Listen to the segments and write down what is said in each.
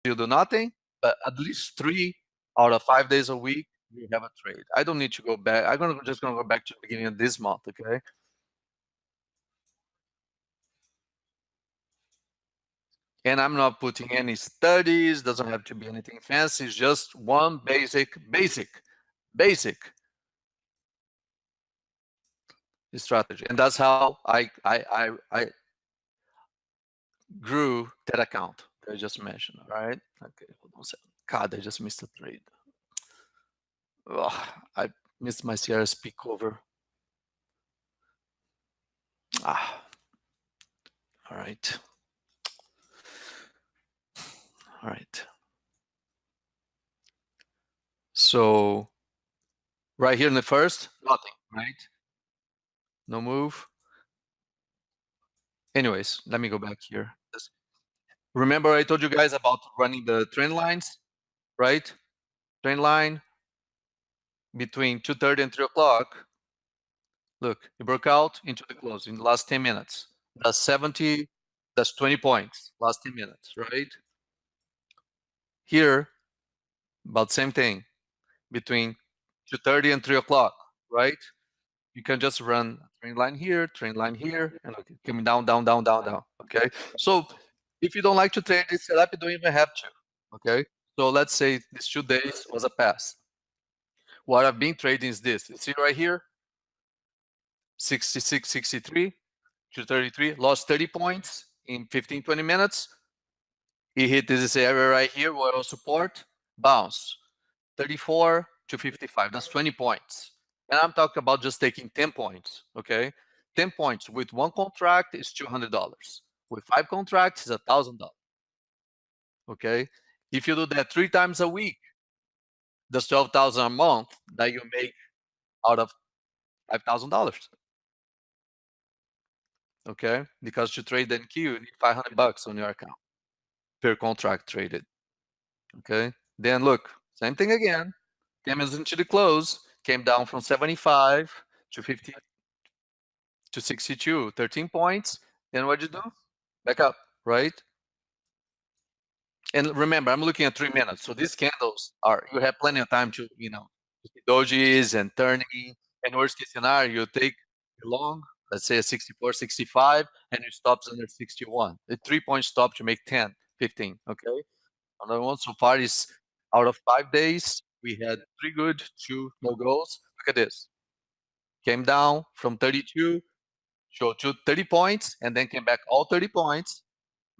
you do nothing, but at least 3 out of 5 days a week, you have a trade. I don't need to go back. Just gonna go back to the beginning of this month, okay? And I'm not putting any studies, doesn't have to be anything fancy, it's just one basic strategy. And that's how I grew that account that I just mentioned, all right? Okay, hold on a second. God, I just missed a trade. Ugh, I missed my CRSP cover. All right. All right. So right here in the first, nothing, right? No move. Anyways, let me go back here. Remember I told you guys about running the trend lines, right? Trend line between 2:30 and 3 o'clock. Look, it broke out into the close in the last 10 minutes. That's 20 points, last 10 minutes, right? Here, about same thing, between 2:30 and 3 o'clock, right? You can just run a trend line here, and okay, coming down, down, down, down, down, okay? So if you don't like to trade this setup, you don't even have to, okay? So let's say these 2 days was a pass. What I've been trading is this. You see right here, 66, 63, 233, lost 30 points in 15, 20 minutes. He hit this area right here, royal support, bounce, 34 to 55, that's 20 points. And I'm talking about just taking 10 points, okay? 10 points with one contract is $200. With 5 contracts is $1,000, okay? If you do that 3 times a week, that's 12,000 a month that you make out of $5,000. Okay, because to trade NQ, you need $500 on your account per contract traded. Okay, then look, same thing again. Came into the close, came down from 75 to 50 to 62, 13 points. Then what'd you do? Back up, right? And remember, I'm looking at 3 minutes. So these candles are, you have plenty of time to, dojis and turning. And worst case scenario, you take a long, let's say a 64, 65, and it stops under 61. A 3-point stop to make 10, 15, okay? Another one so far is out of 5 days, we had 3 good, 2 no goals. Look at this. Came down from 32, showed 30 points, and then came back all 30 points,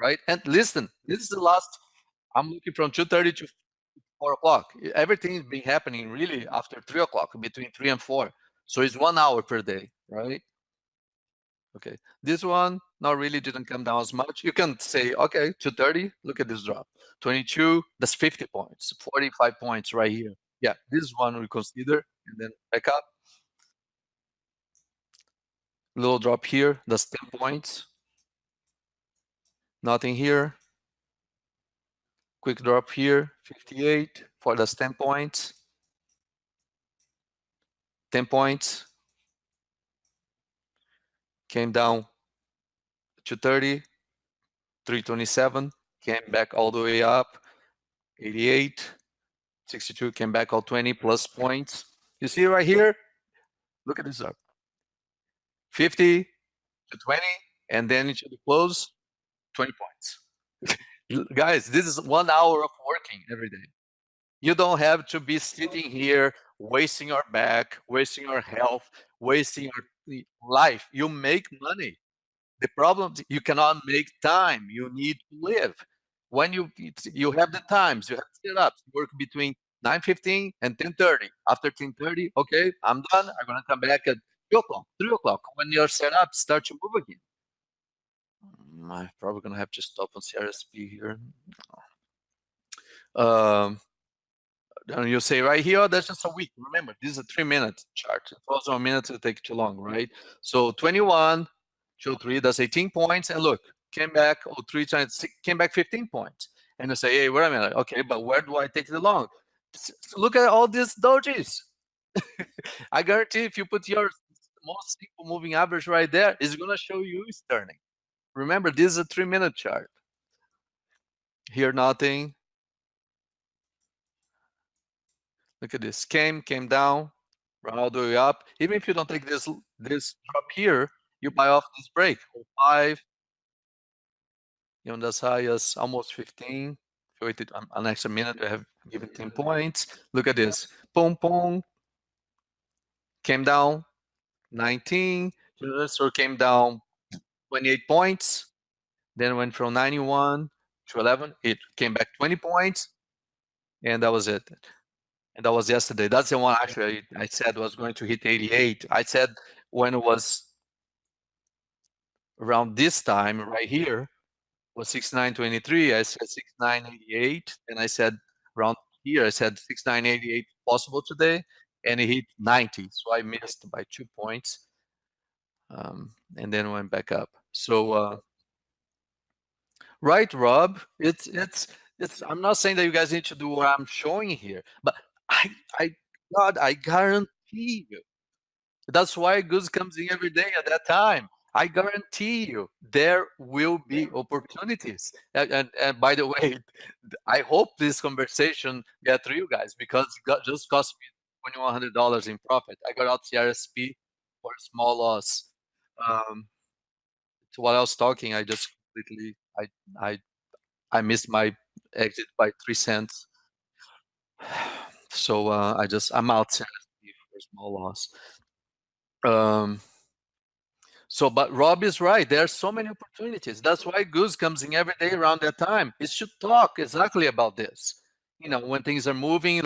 right? And listen, this is the last, I'm looking from 2:30 to 4 o'clock. Everything's been happening really after 3 o'clock, between 3 and 4. So it's 1 hour per day, right? Okay, this one not really didn't come down as much. You can say, okay, 2:30, look at this drop. 22, that's 50 points, 45 points right here. Yeah, this one we consider, and then back up. Little drop here, that's 10 points. Nothing here. Quick drop here, 58, for that's 10 points. 10 points. Came down to 30, 327, came back all the way up, 88, 62, came back all 20 plus points. You see right here, look at this up. 50 to 20, and then into the close, 20 points. Guys, this is 1 hour of working every day. You don't have to be sitting here wasting your back, wasting your health, wasting your life. You make money. The problem is you cannot make time. You need to live. When you have the times, you have setups. You work between 9:15 and 10:30. After 10:30, okay, I'm done. I'm gonna come back at 2 o'clock, 3 o'clock. When your setup start to move again. I'm probably gonna have to stop on CRSP here. And you say right here, that's just a week. Remember, this is a 3-minute chart. It was 1 minute to take too long, right? So 21, 2, 3, that's 18 points. And look, came back 3 times, came back 15 points. And you say, hey, wait a minute. Okay, but where do I take the long? Look at all these dojis. I guarantee if you put your most simple moving average right there, it's going to show you it's turning. Remember, this is a 3-minute chart. Here, nothing. Look at this. Came down, run all the way up. Even if you don't take this drop here, you buy off this break. 5, even as high as almost 15. If you waited an extra minute, we have given 10 points. Look at this. Boom, boom. Came down 19. So came down 28 points. Then went from 91 to 11. It came back 20 points. And that was it. And that was yesterday. That's the one actually I said was going to hit 88. I said when it was around this time right here was 69.23. I said 69.88, and I said around here I said 69.88 possible today, and it hit 90. So I missed by 2 points, and then went back up. So right, Rob? It's. I'm not saying that you guys need to do what I'm showing here, but I God, I guarantee you. That's why goods comes in every day at that time. I guarantee you there will be opportunities. And by the way, I hope this conversation get through you guys because just cost me $2,100 in profit. I got out CRSP for a small loss. So while I was talking, I just completely I I missed my exit by 3 cents. So I'm out CRSP for a small loss. But Rob is right. There are so many opportunities. That's why Goose comes in every day around that time. It should talk exactly about this. When things are moving,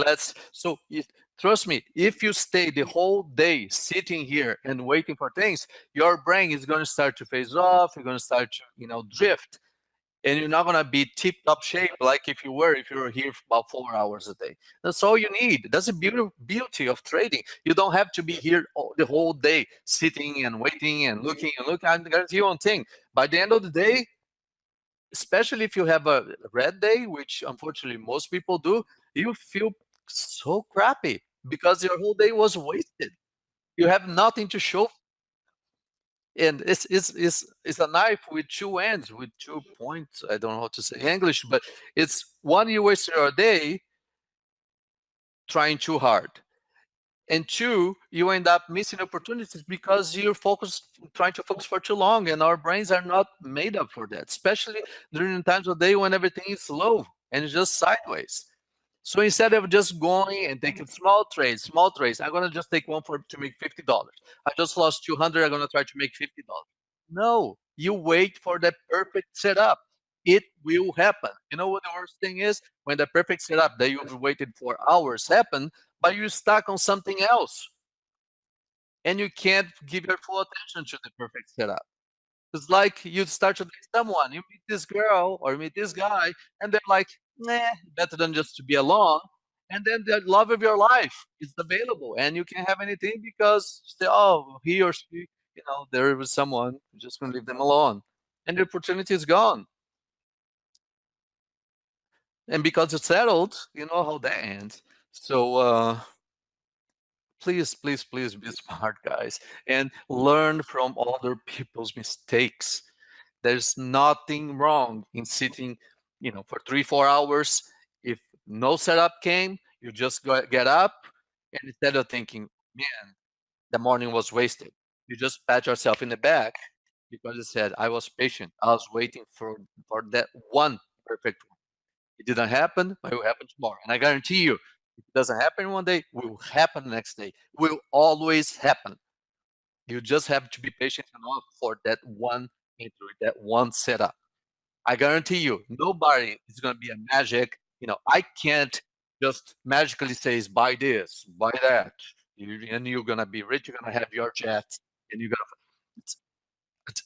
trust me, if you stay the whole day sitting here and waiting for things, your brain is going to start to phase off. You're going to start to, drift, and you're not going to be tip-top shape like if you were here for about 4 hours a day. That's all you need. That's the beauty of trading. You don't have to be here the whole day sitting and waiting and looking and looking. I guarantee you one thing. By the end of the day, especially if you have a red day, which unfortunately most people do, you feel so crappy because your whole day was wasted. You have nothing to show, and it's a knife with two ends, with 2 points. I don't know how to say English, but it's one, you waste your day trying too hard, and two, you end up missing opportunities because you're trying to focus for too long, and our brains are not made up for that, especially during the times of day when everything is slow and it's just sideways. So instead of just going and taking small trades, I'm gonna just take one to make $50. I just lost 200. I'm gonna try to make $50. No, you wait for the perfect setup. It will happen. You know what the worst thing is? When the perfect setup that you've waited for hours happen, but you're stuck on something else, and you can't give your full attention to the perfect setup. It's like you start to date someone, you meet this girl or meet this guy, and they're like, nah, better than just to be alone. And then the love of your life is available, and you can't have anything because he or she, there was someone, you're just gonna leave them alone, and the opportunity is gone. And because it's settled, you know how that ends. So please, please, please be smart, guys, and learn from other people's mistakes. There's nothing wrong in sitting, for 3-4 hours. If no setup came, you just get up, and instead of thinking, man, the morning was wasted, you just pat yourself in the back because you said, I was patient. I was waiting for that one perfect one. It didn't happen, but it will happen tomorrow. And I guarantee you, if it doesn't happen one day, it will happen the next day. It will always happen. You just have to be patient enough for that one entry, that one setup. I guarantee you, nobody is going to be a magic. I can't just magically say, buy this, buy that, and you're going to be rich. You're going to have your jet, and you're going to.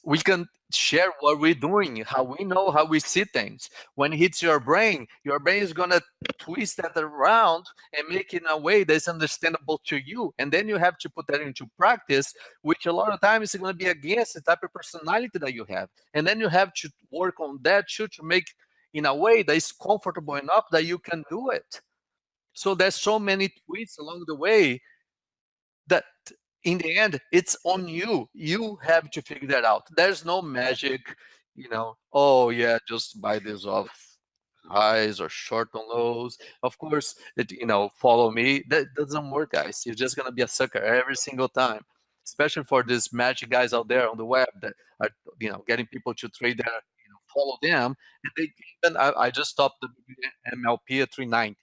We can share what we're doing, how we know how we see things. When it hits your brain is going to twist that around and make it in a way that's understandable to you. And then you have to put that into practice, which a lot of times is going to be against the type of personality that you have. And then you have to work on that too, to make in a way that is comfortable enough that you can do it. So there's so many tweets along the way that in the end, it's on you. You have to figure that out. There's no magic, oh yeah, just buy this off highs or short on lows. Of course, follow me. That doesn't work, guys. You're just gonna be a sucker every single time. Especially for these magic guys out there on the web that are, getting people to trade there, follow them. And they even, I just stopped the MLP at 390.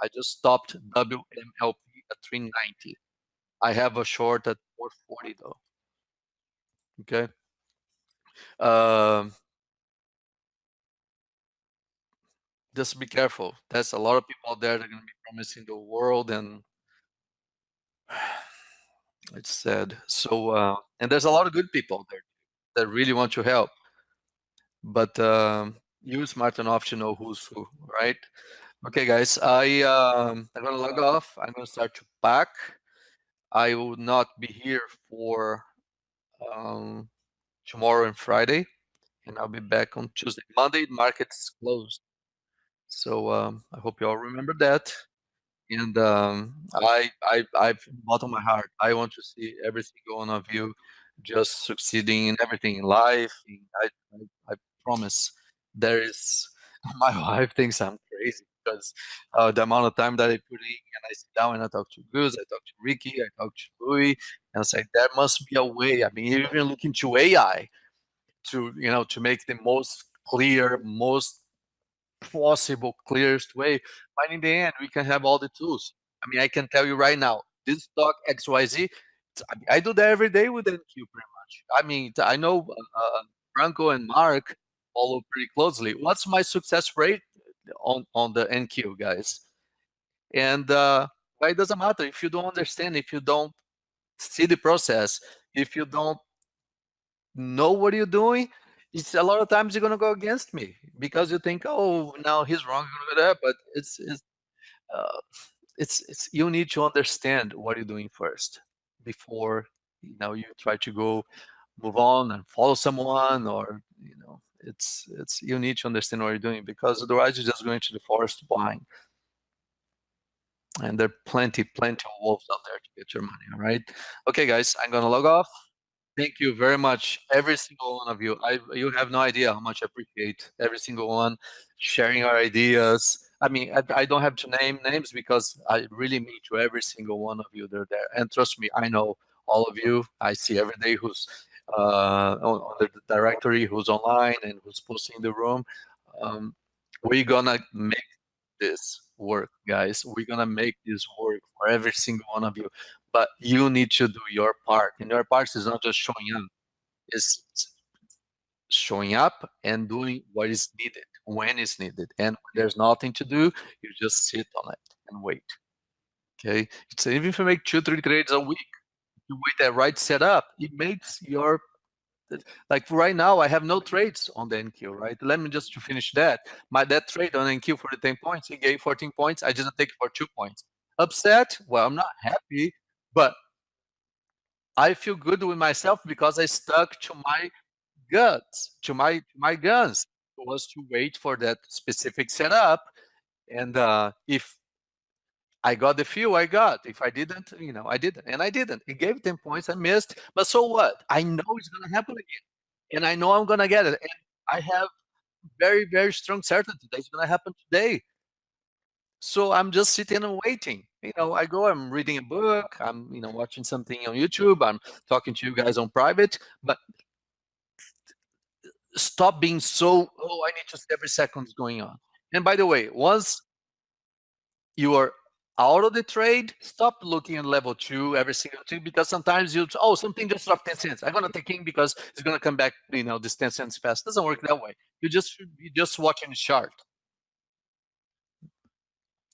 I just stopped WMLP at 390. I have a short at 440 though. Okay. Um, just be careful. There's a lot of people out there that are going to be promising the world, and it's sad. So, and there's a lot of good people out there that really want to help, but you're smart enough to know who's who, right? Okay, guys, I'm gonna log off. I'm gonna start to pack. I will not be here for um, tomorrow and Friday, and I'll be back on Tuesday. Monday, market's closed. So I hope you all remember that. And from the bottom of my heart, I want to see every single one of you just succeeding in everything in life. I promise. There is my wife thinks I'm crazy because the amount of time that I put in, and I sit down and I talk to Gus, I talk to Ricky, I talk to Louis, and I say there must be a way. I mean, even looking to AI to make the most clear, most possible, clearest way. But in the end, we can have all the tools. I mean, I can tell you right now, this stock XYZ, I do that every day with NQ pretty much. I mean, I know Franco and Mark follow pretty closely. What's my success rate on the NQ, guys? And it doesn't matter if you don't understand, if you don't see the process, if you don't know what you're doing, it's a lot of times you're gonna go against me because you think, oh, now he's wrong, you're gonna go there. But uh, it's you need to understand what you're doing first before you try to go move on and follow someone, or it's you need to understand what you're doing, because otherwise you're just going to the forest blind, and there are plenty of wolves out there to get your money. All right, okay, guys, I'm gonna log off. Thank you very much, every single one of you. You have no idea how much I appreciate every single one sharing our ideas. I mean, I don't have to name names because I really meet to every single one of you that are there. And trust me, I know all of you. I see every day who's on the directory, who's online, and who's posting in the room. We're gonna make this work, guys. We're gonna make this work for every single one of you. But you need to do your part. And your part is not just showing up, it's showing up and doing what is needed when it's needed. And when there's nothing to do, you just sit on it and wait. Okay. So even if you make 2-3 trades a week, you wait that right setup, it makes your like right now I have no trades on the NQ, right? Let me just to finish that. That trade on NQ for the 10 points, he gave 14 points. I just take it for 2 points. Upset? Well, I'm not happy, but I feel good with myself because I stuck to my guts, to my guns. It was to wait for that specific setup, and if I got the few, I got. If I didn't, I didn't, and I didn't. It gave 10 points, I missed, but so what? I know it's gonna happen again, and I know I'm gonna get it, and I have very, very strong certainty that it's gonna happen today. So I'm just sitting and waiting. I'm reading a book, I'm watching something on YouTube, I'm talking to you guys on private, but stop being so, oh, I need to see every second's going on. And by the way, once you are out of the trade, stop looking at level 2 every single thing, because sometimes something just dropped 10 cents. I'm gonna take in because it's gonna come back, this 10 cents fast. Doesn't work that way. You just watching the chart.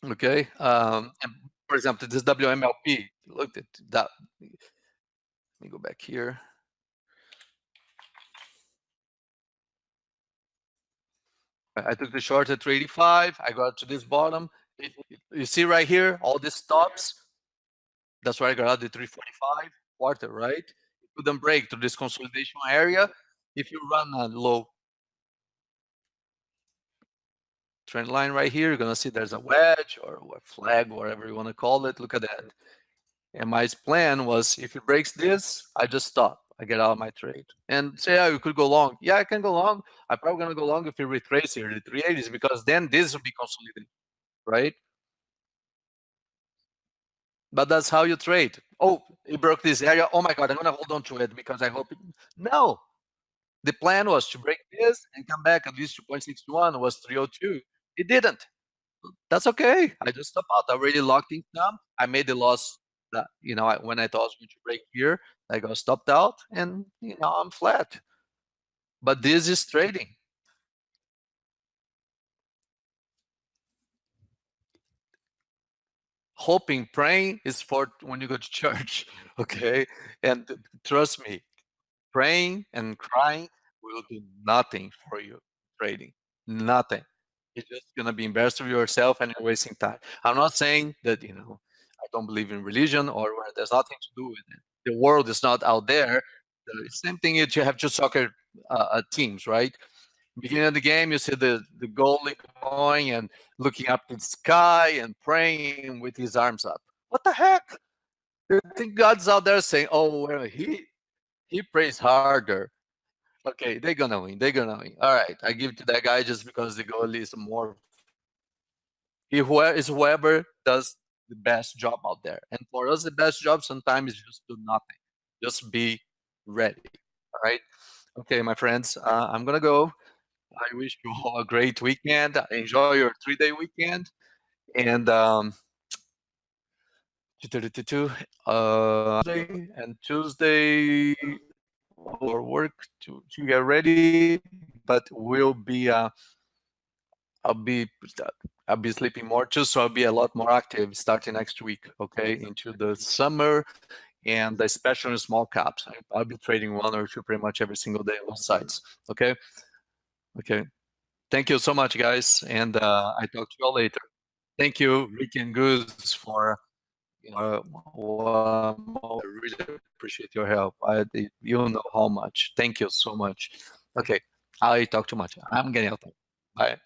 Okay. And for example, this WMLP, look at that. Let me go back here. I took the short at 385. I got to this bottom. You see right here, all these stops. That's where I got out the 345 quarter, right? It couldn't break through this consolidation area. If you run a low trend line right here, you're gonna see there's a wedge or a flag, whatever you want to call it. Look at that. And my plan was, if it breaks this, I just stop. I get out of my trade and say, yeah, you could go long. Yeah, I can go long. I'm probably gonna go long if you retrace here the 380s because then this will be consolidated, right? But that's how you trade. Oh, it broke this area. Oh my God, I'm gonna hold on to it because I hope it. No, the plan was to break this and come back at least 2.61 was 302. It didn't. That's okay. I just stopped out. I already locked in some. I made the loss that when I thought I was going to break here, I got stopped out, and I'm flat. But this is trading. Hoping, praying is for when you go to church, okay? And trust me, praying and crying will do nothing for you trading. Nothing. You're just gonna be embarrassed of yourself and you're wasting time. I'm not saying that I don't believe in religion or where there's nothing to do with it. The world is not out there. The same thing is you have two soccer teams, right? Beginning of the game, you see the goalie going and looking up to the sky and praying with his arms up. What the heck? You think God's out there saying, "Oh, well, he prays harder." Okay, they're gonna win. They're gonna win. All right, I give it to that guy just because the goalie is more. Whoever does the best job out there. And for us, the best job sometimes is just do nothing. Just be ready. All right. Okay, my friends, I'm gonna go. I wish you all a great weekend. Enjoy your 3-day weekend. And Tuesday or work to get ready, but we'll be I'll be I'll be sleeping more too, so I'll be a lot more active starting next week. Okay, into the summer and especially in small caps. I'll be trading one or two pretty much every single day on both sides. Okay, okay. Thank you so much, guys, and I talk to you all later. Thank you, Rick and Goose, for I really appreciate your help. You know how much. Thank you so much. Okay, I talk too much. I'm getting out. Bye.